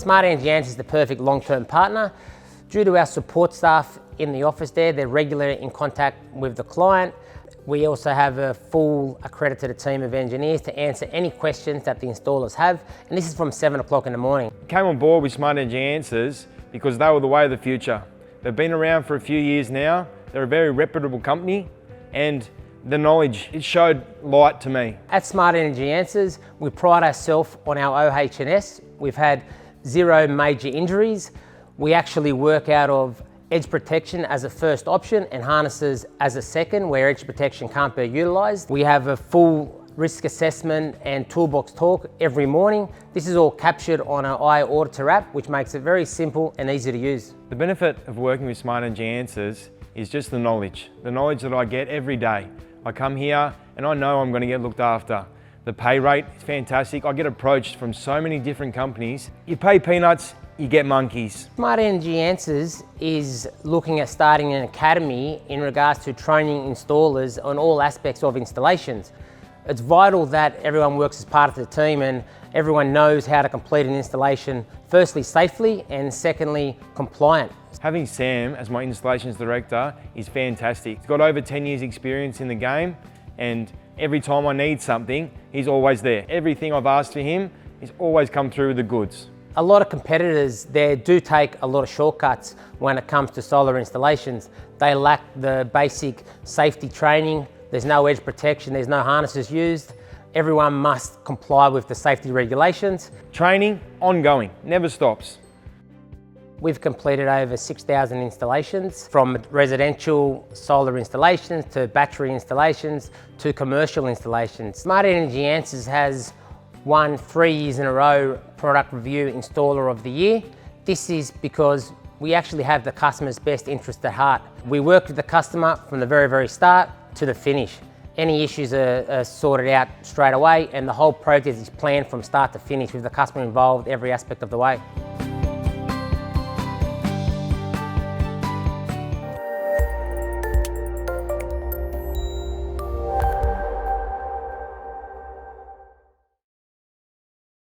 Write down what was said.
Smart Energy Answers is the perfect long-term partner. Due to our support staff in the office there, they're regularly in contact with the client. We also have a full accredited team of engineers to answer any questions that the installers have, and this is from 7 o'clock in the morning. Came on board with Smart Energy Answers because they were the way of the future. They've been around for a few years now. They're a very reputable company, and the knowledge, it showed light to me. At Smart Energy Answers, we pride ourselves on our OH&S. We've had 0 major injuries. We actually work out of edge protection as a first option and harnesses as a second, where edge protection can't be utilised. We have a full risk assessment and toolbox talk every morning. This is all captured on our iAuditor app, which makes it very simple and easy to use. The benefit of working with Smart Energy Answers is just the knowledge that I get every day. I come here and I know I'm going to get looked after. The pay rate is fantastic. I get approached from so many different companies. You pay peanuts, you get monkeys. Smart Energy Answers is looking at starting an academy in regards to training installers on all aspects of installations. It's vital that everyone works as part of the team and everyone knows how to complete an installation, firstly safely and secondly compliant. Having Sam as my installations director is fantastic. He's got over 10 years experience in the game, and every time I need something, he's always there. Everything I've asked for him, he's always come through with the goods. A lot of competitors there do take a lot of shortcuts when it comes to solar installations. They lack the basic safety training. There's no edge protection, there's no harnesses used. Everyone must comply with the safety regulations. Training, ongoing, never stops. We've completed over 6,000 installations, from residential solar installations to battery installations to commercial installations. Smart Energy Answers has won 3 years in a row Product Review Installer of the Year. This is because we actually have the customer's best interest at heart. We work with the customer from the very start to the finish. Any issues are sorted out straight away, and the whole project is planned from start to finish with the customer involved every aspect of the way.